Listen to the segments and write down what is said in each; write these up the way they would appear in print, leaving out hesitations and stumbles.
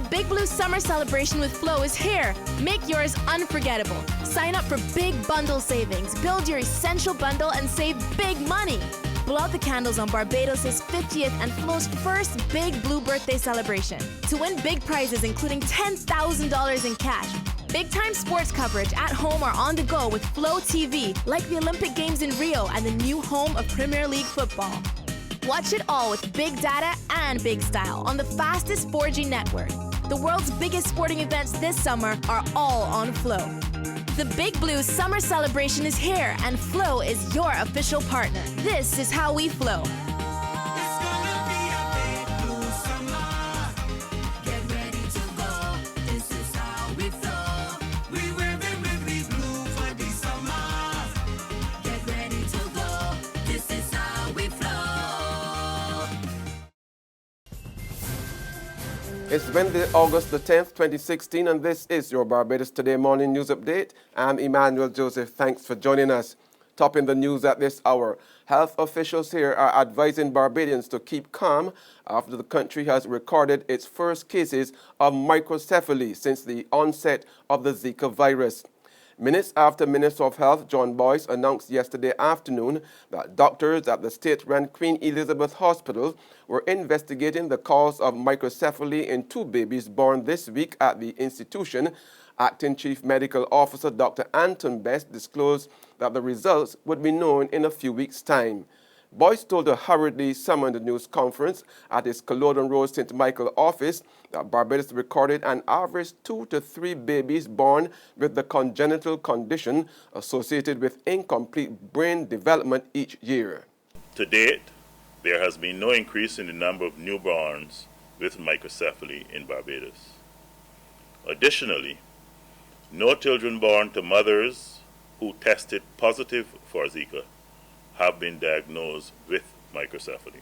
The Big Blue Summer Celebration with Flow is here. Make yours unforgettable. Sign up for big bundle savings. Build your essential bundle and save big money. Blow out the candles on Barbados' 50th and Flow's first Big Blue birthday celebration. To win big prizes including $10,000 in cash. Big-time sports coverage at home or on the go with Flow TV, like the Olympic Games in Rio and the new home of Premier League football. Watch it all with big data and big style on the fastest 4G network. The world's biggest sporting events this summer are all on Flow. The Big Blue Summer Celebration is here, and Flow is your official partner. This is how we flow. It's Wednesday, August the 10th, 2016, and this is your Barbados Today Morning News Update. I'm Emmanuel Joseph. Thanks for joining us. Topping the news at this hour, health officials here are advising Barbadians to keep calm after the country has recorded its first cases of microcephaly since the onset of the Zika virus. Minutes after Minister of Health John Boyce announced yesterday afternoon that doctors at the state-run Queen Elizabeth Hospital were investigating the cause of microcephaly in two babies born this week at the institution, Acting Chief Medical Officer Dr. Anton Best disclosed that the results would be known in a few weeks' time. Boyce told a hurriedly summoned news conference at his Culloden Road St. Michael office that Barbados recorded an average 2 to 3 babies born with the congenital condition associated with incomplete brain development each year. To date, there has been no increase in the number of newborns with microcephaly in Barbados. Additionally, no children born to mothers who tested positive for Zika have been diagnosed with microcephaly.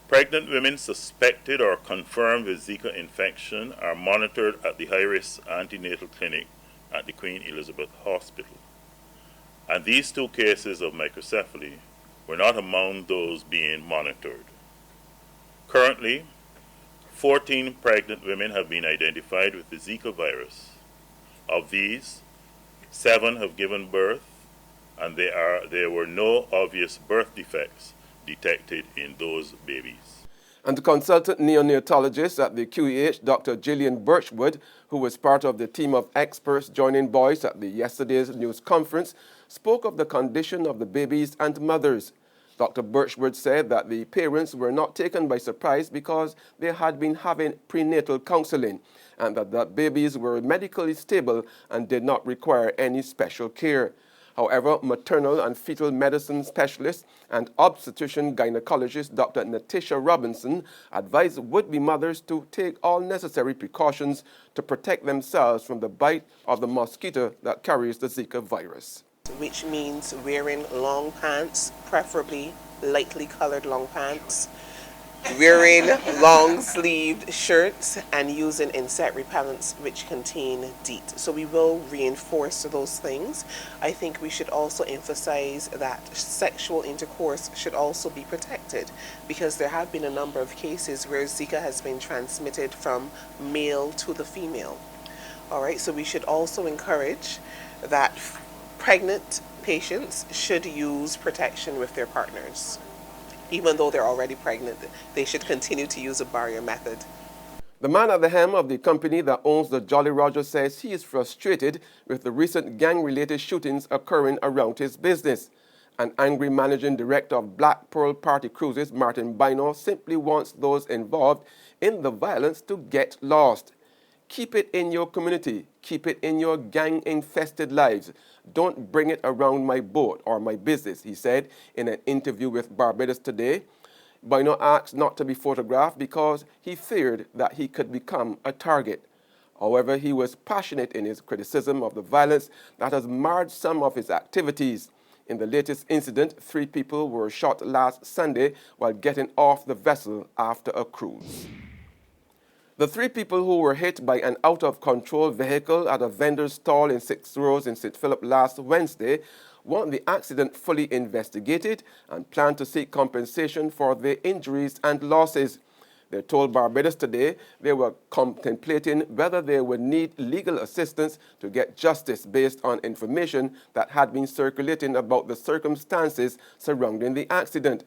Pregnant women suspected or confirmed with Zika infection are monitored at the high-risk antenatal clinic at the Queen Elizabeth Hospital. And these two cases of microcephaly were not among those being monitored. Currently, 14 pregnant women have been identified with the Zika virus. Of these, 7 have given birth, and there were no obvious birth defects detected in those babies. And the consultant neonatologist at the QEH, Dr. Gillian Birchwood, who was part of the team of experts joining Boyce at yesterday's news conference, spoke of the condition of the babies and mothers. Dr. Birchwood said that the parents were not taken by surprise because they had been having prenatal counseling, and that the babies were medically stable and did not require any special care. However, maternal and fetal medicine specialist and obstetrician gynecologist Dr. Natasha Robinson advised would-be mothers to take all necessary precautions to protect themselves from the bite of the mosquito that carries the Zika virus. Which means wearing long pants, preferably lightly colored long pants, wearing long-sleeved shirts, and using insect repellents which contain DEET. So we will reinforce those things. I think we should also emphasize that sexual intercourse should also be protected, because there have been a number of cases where Zika has been transmitted from male to the female. All right, so we should also encourage that pregnant patients should use protection with their partners. Even though they're already pregnant, they should continue to use a barrier method. The man at the helm of the company that owns the Jolly Roger says he is frustrated with the recent gang-related shootings occurring around his business. An angry managing director of Black Pearl Party Cruises, Martin Bynor, simply wants those involved in the violence to get lost. Keep it in your community. Keep it in your gang-infested lives. Don't bring it around my boat or my business, he said in an interview with Barbados Today. Bynor asked not to be photographed because he feared that he could become a target. However, he was passionate in his criticism of the violence that has marred some of his activities. In the latest incident, 3 people were shot last Sunday while getting off the vessel after a cruise. The 3 people who were hit by an out-of-control vehicle at a vendor's stall in 6 Roads in St. Philip last Wednesday want the accident fully investigated and plan to seek compensation for their injuries and losses. They told Barbados Today they were contemplating whether they would need legal assistance to get justice based on information that had been circulating about the circumstances surrounding the accident.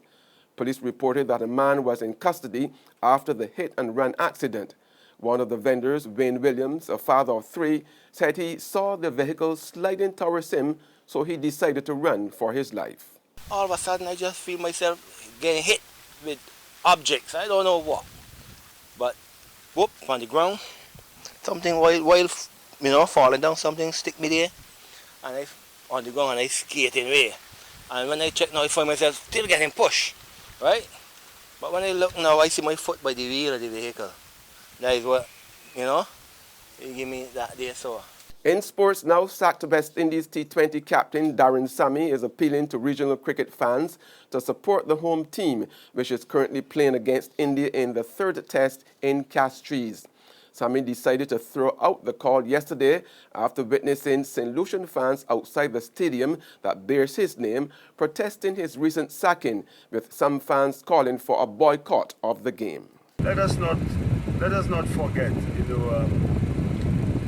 Police reported that a man was in custody after the hit-and-run accident. One of the vendors, Wayne Williams, a father of 3, said he saw the vehicle sliding towards him, so he decided to run for his life. All of a sudden, I just feel myself getting hit with objects. I don't know what. But, whoop, on the ground. Something while falling down, something stick me there. And I, on the ground, and I skating away. And when I check now, I find myself still getting pushed, right? But when I look now, I see my foot by the wheel of the vehicle. That is what, you give me that there, so. In sports now, sacked West Indies T20 captain Darren Sammy is appealing to regional cricket fans to support the home team, which is currently playing against India in the 3rd test in Castries. Sammy decided to throw out the call yesterday after witnessing St. Lucian fans outside the stadium that bears his name protesting his recent sacking, with some fans calling for a boycott of the game. Let us not forget,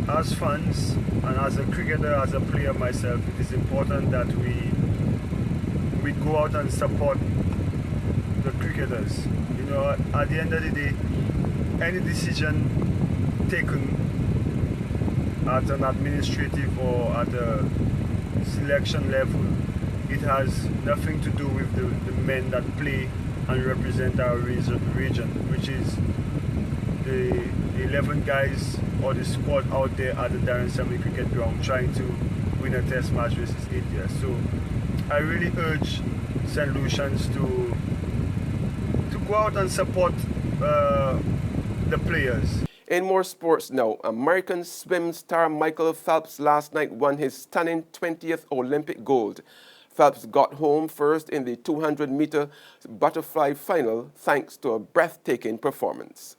as fans and as a cricketer, as a player myself, it is important that we go out and support the cricketers. At the end of the day, any decision taken at an administrative or at a selection level, it has nothing to do with the men that play and represent our region, which is the 11 guys or the squad out there at the Darren Sammy cricket ground trying to win a test match versus India. So I really urge St. Lucians to go out and support the players. In more sports now, American swim star Michael Phelps last night won his stunning 20th Olympic gold. Phelps got home first in the 200-meter butterfly final thanks to a breathtaking performance.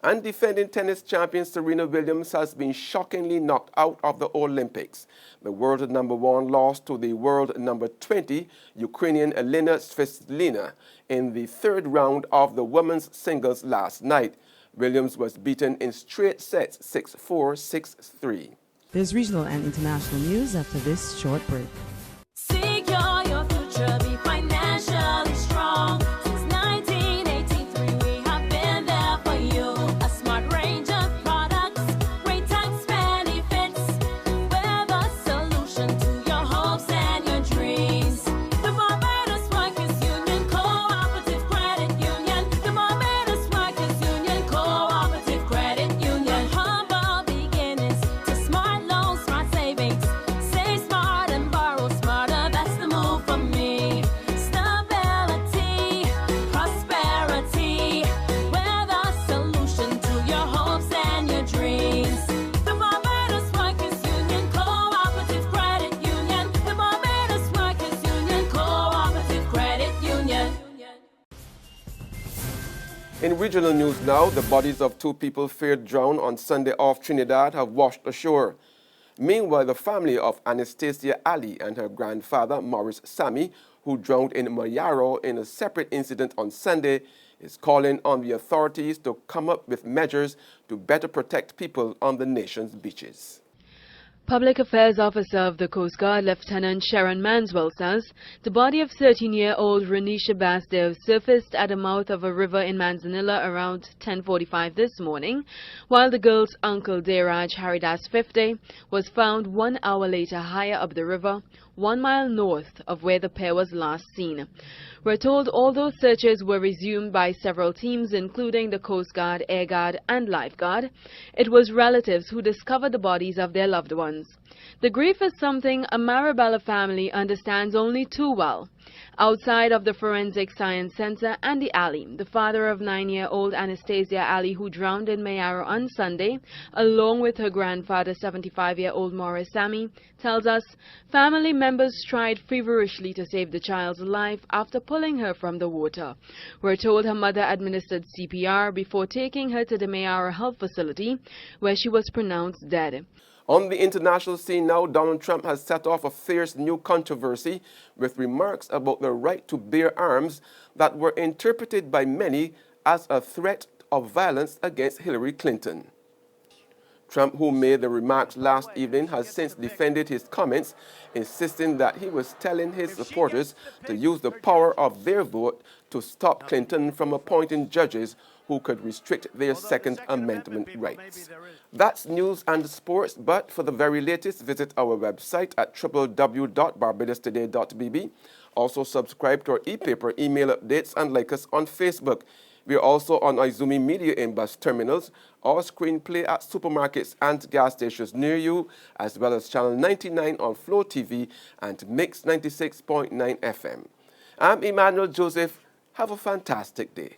And defending tennis champion Serena Williams has been shockingly knocked out of the Olympics. The world #1 lost to the world #20 Ukrainian Elena Svitolina in the 3rd round of the women's singles last night. Williams was beaten in straight sets 6-4, 6-3. There's regional and international news after this short break. Secure your future, be financially strong. Since 1983, we have been there for you. A smart range of products, great tax benefits. We're the solution to your hopes and your dreams. The Barbados Workers Union Cooperative Credit Union. The Barbados Workers Union Cooperative Credit Union. Humble beginnings to smart loans, smart savings. Save smart and borrow smarter. That's the move for me. Stability, prosperity. We're the solution to your hopes and your dreams. The Barbados Workers Union Cooperative Credit Union. The Barbados Workers Union Cooperative Credit Union. In regional news now, the bodies of 2 people feared drowned on Sunday off Trinidad have washed ashore. Meanwhile, the family of Anastasia Ali and her grandfather, Maurice Sammy, who drowned in Mayaro in a separate incident on Sunday, is calling on the authorities to come up with measures to better protect people on the nation's beaches. Public Affairs Officer of the Coast Guard, Lieutenant Sharon Manswell, says the body of 13-year-old Renisha Basdev surfaced at the mouth of a river in Manzanilla around 10:45 this morning, while the girl's uncle, Deraj Haridas 50, was found 1 hour later higher up the river, 1 mile north of where the pair was last seen. We're told although searches were resumed by several teams, including the Coast Guard, Air Guard and Lifeguard, it was relatives who discovered the bodies of their loved ones. The grief is something a Marabella family understands only too well. Outside of the Forensic Science Center, Andy Ali, the father of 9-year-old Anastasia Ali, who drowned in Mayaro on Sunday, along with her grandfather, 75-year-old Maurice Sammy, tells us family members tried feverishly to save the child's life after pulling her from the water. We're told her mother administered CPR before taking her to the Mayaro Health Facility, where she was pronounced dead. On the international scene now, Donald Trump has set off a fierce new controversy with remarks about the right to bear arms that were interpreted by many as a threat of violence against Hillary Clinton. Trump, who made the remarks last evening, has since defended his comments, insisting that he was telling his supporters to use the power of their vote to stop Clinton from appointing judges who could restrict their Second Amendment rights. That's news and sports, but for the very latest, visit our website at www.barbadostoday.bb. Also subscribe to our e-paper email updates and like us on Facebook. We are also on Izumi Media in bus terminals, or screenplay at supermarkets and gas stations near you, as well as Channel 99 on Flow TV and Mix 96.9 FM. I'm Emmanuel Joseph. Have a fantastic day.